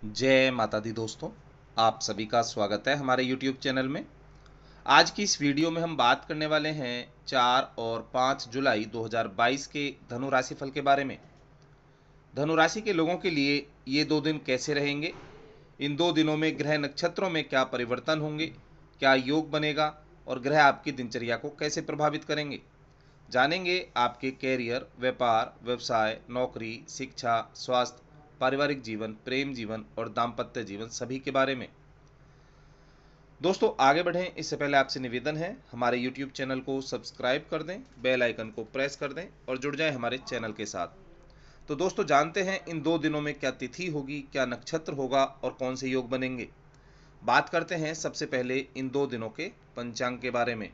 जय माता दी दोस्तों, आप सभी का स्वागत है हमारे YouTube चैनल में। आज की इस वीडियो में हम बात करने वाले हैं 4 और 5 जुलाई 2022 के धनु राशिफल के बारे में। धनु राशि के लोगों के लिए ये 2 दिन कैसे रहेंगे, इन 2 दिनों में ग्रह नक्षत्रों में क्या परिवर्तन होंगे, क्या योग बनेगा और ग्रह आपकी दिनचर्या को कैसे प्रभावित करेंगे। जानेंगे आपके कैरियर, व्यापार, व्यवसाय, नौकरी, शिक्षा, स्वास्थ्य, पारिवारिक जीवन, प्रेम जीवन और दाम्पत्य जीवन सभी के बारे में। दोस्तों आगे बढ़ें इससे पहले आपसे निवेदन है, हमारे YouTube चैनल को सब्सक्राइब कर दें, बेल आइकन को प्रेस कर दें और जुड़ जाएं हमारे चैनल के साथ। तो दोस्तों जानते हैं इन 2 दिनों में क्या तिथि होगी, क्या नक्षत्र होगा और कौन से योग बनेंगे। बात करते हैं सबसे पहले इन 2 दिनों के पंचांग के बारे में।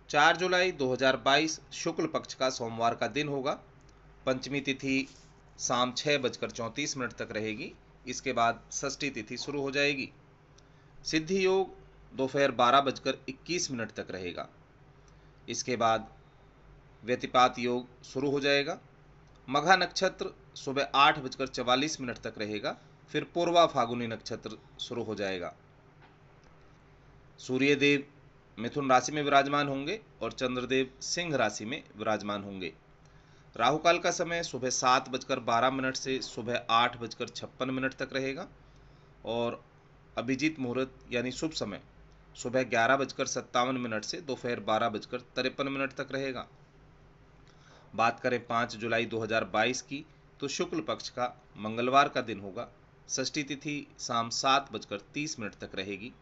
4 जुलाई 2022 शुक्ल पक्ष का सोमवार का दिन होगा। पंचमी तिथि शाम 6:34 तक रहेगी। इसके बाद षष्ठी तिथि शुरू हो जाएगी। सिद्धि योग दोपहर 12:21 तक रहेगा। इसके बाद व्यतिपात योग शुरू हो जाएगा। मघा नक्षत्र सुबह 8:44 तक रहेगा। फिर पूर्वा फागुनी नक्षत्र शुरू हो जाएगा। सूर्यदेव मिथुन राशि में विराजमान होंगे और चंद्रदेव सिंह राशि में विराजमान होंगे। राहुकाल का समय सुबह 7:12 से सुबह 8:56 तक रहेगा और अभिजीत मुहूर्त यानी शुभ समय सुबह 11:57 से दोपहर 12:53 तक रहेगा। बात करें 5 जुलाई 2022 की तो शुक्ल पक्ष का मंगलवार का दिन होगा। षष्ठी तिथि शाम 7:30 तक रहेगी।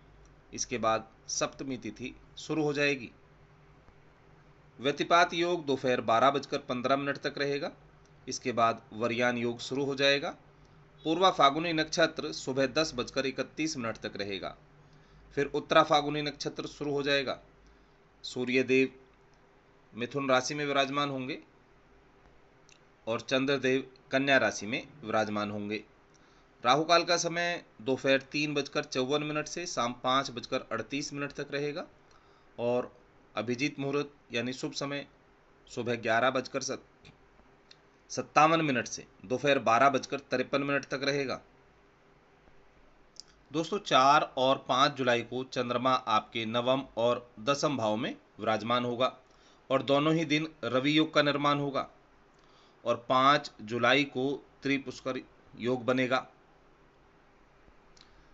इसके बाद सप्तमी तिथि शुरू हो जाएगी। व्यतिपात योग दोपहर 12:15 तक रहेगा। इसके बाद वरयान योग शुरू हो जाएगा। पूर्वा फागुनी नक्षत्र सुबह 10:31 तक रहेगा। फिर उत्तरा फागुनी नक्षत्र शुरू हो जाएगा। सूर्यदेव मिथुन राशि में विराजमान होंगे और चंद्रदेव कन्या राशि में विराजमान होंगे। राहुकाल का समय दोपहर 3:54 से शाम 5:38 तक रहेगा और अभिजीत मुहूर्त यानी शुभ समय सुबह 11:57 से दोपहर 12:53 तक रहेगा। दोस्तों 4 और 5 जुलाई को चंद्रमा आपके नवम और दसम भाव में विराजमान होगा और दोनों ही दिन रवि योग का निर्माण होगा और 5 जुलाई को त्रिपुष्कर योग बनेगा।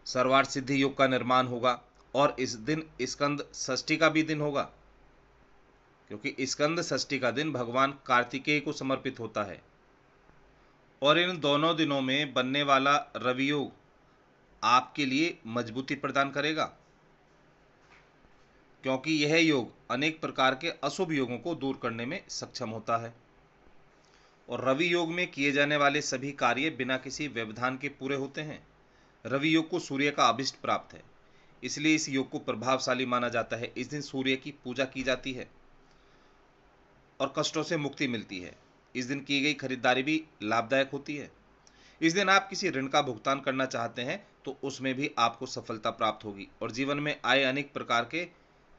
सर्वार्थ सिद्धि योग का निर्माण होगा और इस दिन स्कंद षष्ठी का भी दिन होगा, क्योंकि स्कंद षष्ठी का दिन भगवान कार्तिकेय को समर्पित होता है। और इन दोनों दिनों में बनने वाला रवि योग आपके लिए मजबूती प्रदान करेगा, क्योंकि यह योग अनेक प्रकार के अशुभ योगों को दूर करने में सक्षम होता है। और रवि योग में किए जाने वाले सभी कार्य बिना किसी व्यवधान के पूरे होते हैं। रवि योग को सूर्य का अभिष्ट प्राप्त है, इसलिए इस योग को प्रभावशाली माना जाता है। इस दिन सूर्य की पूजा की जाती है और कष्टों से मुक्ति मिलती है। इस दिन की गई खरीदारी भी लाभदायक होती है। इस दिन आप किसी ऋण का भुगतान करना चाहते हैं तो उसमें भी आपको सफलता प्राप्त होगी और जीवन में आए अनेक प्रकार के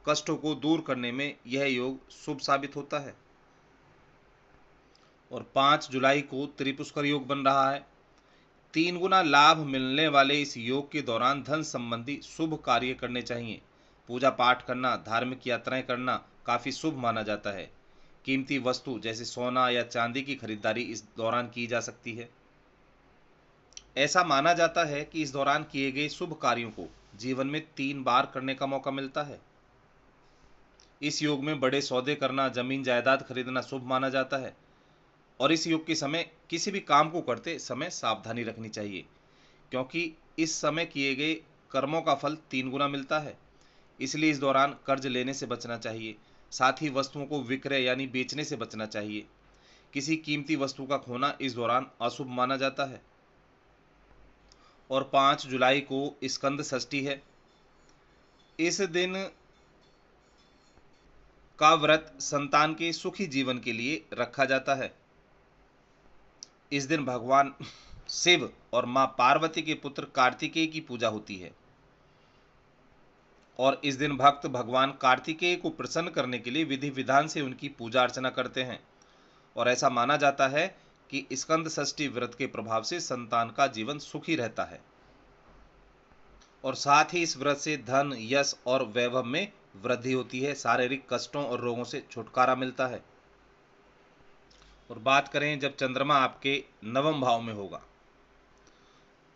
कष्टों को दूर करने में यह योग शुभ साबित होता है। और 5 जुलाई को त्रिपुष्कर योग बन रहा है। 3 गुना लाभ मिलने वाले इस योग के दौरान धन संबंधी शुभ कार्य करने चाहिए। पूजा पाठ करना, धार्मिक यात्राएं करना काफी शुभ माना जाता है। कीमती वस्तु जैसे सोना या चांदी की खरीदारी इस दौरान की जा सकती है। ऐसा माना जाता है कि इस दौरान किए गए शुभ कार्यों को जीवन में 3 बार करने का मौका मिलता है। इस योग में बड़े सौदे करना, जमीन जायदाद खरीदना शुभ माना जाता है और इस योग के समय किसी भी काम को करते समय सावधानी रखनी चाहिए, क्योंकि इस समय किए गए कर्मों का फल 3 गुना मिलता है। इसलिए इस दौरान कर्ज लेने से बचना चाहिए। साथ ही वस्तुओं को विक्रय यानी बेचने से बचना चाहिए। किसी कीमती वस्तु का खोना इस दौरान अशुभ माना जाता है। और 5 जुलाई को स्कंद षष्ठी है। इस दिन का व्रत संतान के सुखी जीवन के लिए रखा जाता है। इस दिन भगवान शिव और मां पार्वती के पुत्र कार्तिकेय की पूजा होती है और इस दिन भक्त भगवान कार्तिकेय को प्रसन्न करने के लिए विधि विधान से उनकी पूजा अर्चना करते हैं। और ऐसा माना जाता है कि स्कंद षष्ठी व्रत के प्रभाव से संतान का जीवन सुखी रहता है और साथ ही इस व्रत से धन, यश और वैभव में वृद्धि होती है। शारीरिक कष्टों और रोगों से छुटकारा मिलता है। और बात करें जब चंद्रमा आपके नवम भाव में होगा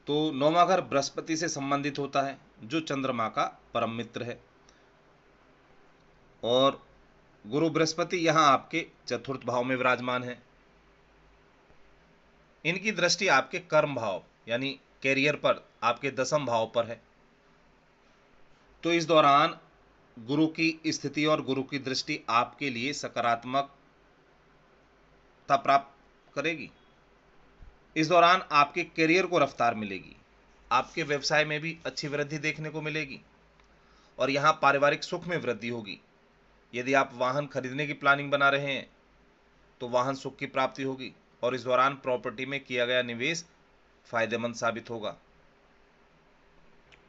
तो नौवां घर बृहस्पति से संबंधित होता है, जो चंद्रमा का परम मित्र है। और गुरु बृहस्पति यहां आपके चतुर्थ भाव में विराजमान है। इनकी दृष्टि आपके कर्म भाव यानी कैरियर पर, आपके दसम भाव पर है। तो इस दौरान गुरु की स्थिति और गुरु की दृष्टि आपके लिए सकारात्मकता प्राप्त करेगी। इस दौरान आपके करियर को रफ्तार मिलेगी, आपके व्यवसाय में भी अच्छी वृद्धि देखने को मिलेगी और यहाँ पारिवारिक सुख में वृद्धि होगी। यदि आप वाहन खरीदने की प्लानिंग बना रहे हैं तो वाहन सुख की प्राप्ति होगी और इस दौरान प्रॉपर्टी में किया गया निवेश फायदेमंद साबित होगा।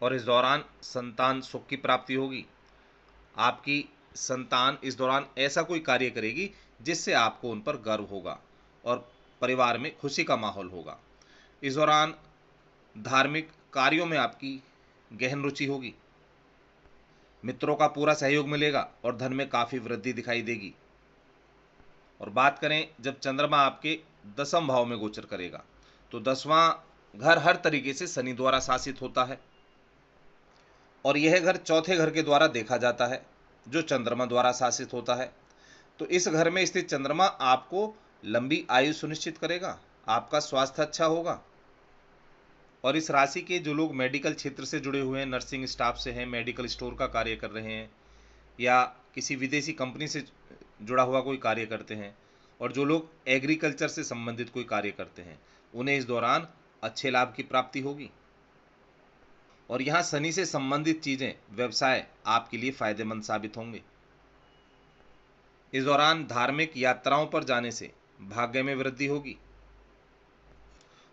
और इस दौरान संतान सुख की प्राप्ति होगी। आपकी संतान इस दौरान ऐसा कोई कार्य करेगी जिससे आपको उन पर गर्व होगा और परिवार में खुशी का माहौल होगा। इस दौरान धार्मिक कार्यों में आपकी गहन रुचि होगी। मित्रों का पूरा सहयोग मिलेगा और धन में काफी वृद्धि दिखाई देगी। और बात करें जब चंद्रमा आपके दसम भाव में गोचर करेगा तो दसवां घर हर तरीके से शनि द्वारा शासित होता है और यह घर चौथे घर के द्वारा देखा जाता है, जो चंद्रमा द्वारा शासित होता है। तो इस घर में स्थित चंद्रमा आपको लंबी आयु सुनिश्चित करेगा, आपका स्वास्थ्य अच्छा होगा। और इस राशि के जो लोग मेडिकल क्षेत्र से जुड़े हुए हैं, नर्सिंग स्टाफ से हैं, मेडिकल स्टोर का कार्य कर रहे हैं या किसी विदेशी कंपनी से जुड़ा हुआ कोई कार्य करते हैं और जो लोग एग्रीकल्चर से संबंधित कोई कार्य करते हैं, उन्हें इस दौरान अच्छे लाभ की प्राप्ति होगी। और यहाँ शनि से संबंधित चीजें, व्यवसाय आपके लिए फायदेमंद साबित होंगे। इस दौरान धार्मिक यात्राओं पर जाने से भाग्य में वृद्धि होगी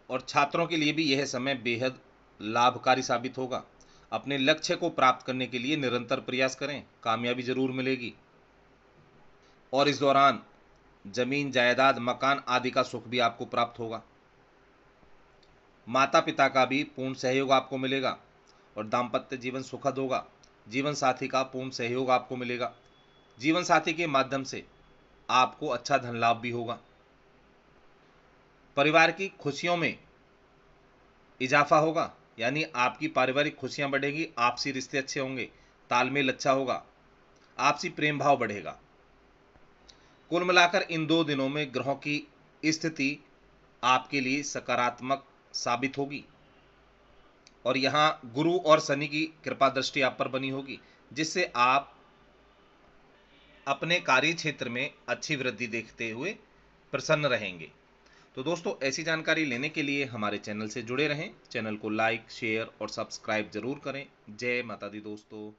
और छात्रों के लिए भी यह समय बेहद लाभकारी साबित होगा। अपने लक्ष्य को प्राप्त करने के लिए निरंतर प्रयास करें, कामयाबी जरूर मिलेगी। और इस दौरान जमीन, जायदाद, मकान आदि का सुख भी आपको प्राप्त होगा। माता पिता का भी पूर्ण सहयोग आपको मिलेगा और दाम्पत्य जीवन सुखद होगा। जीवन साथी का पूर्ण सहयोग आपको मिलेगा। जीवन साथी के माध्यम से आपको अच्छा धन लाभ भी होगा। परिवार की खुशियों में इजाफा होगा, यानी आपकी पारिवारिक खुशियां बढ़ेगी, आपसी रिश्ते अच्छे होंगे, तालमेल अच्छा होगा, आपसी प्रेम भाव बढ़ेगा। कुल मिलाकर इन 2 दिनों में ग्रहों की स्थिति आपके लिए सकारात्मक साबित होगी और यहाँ गुरु और शनि की कृपा दृष्टि आप पर बनी होगी, जिससे आप अपने कार्य क्षेत्र में अच्छी वृद्धि देखते हुए प्रसन्न रहेंगे। तो दोस्तों, ऐसी जानकारी लेने के लिए हमारे चैनल से जुड़े रहें। चैनल को लाइक, शेयर और सब्सक्राइब जरूर करें। जय माता दी दोस्तों।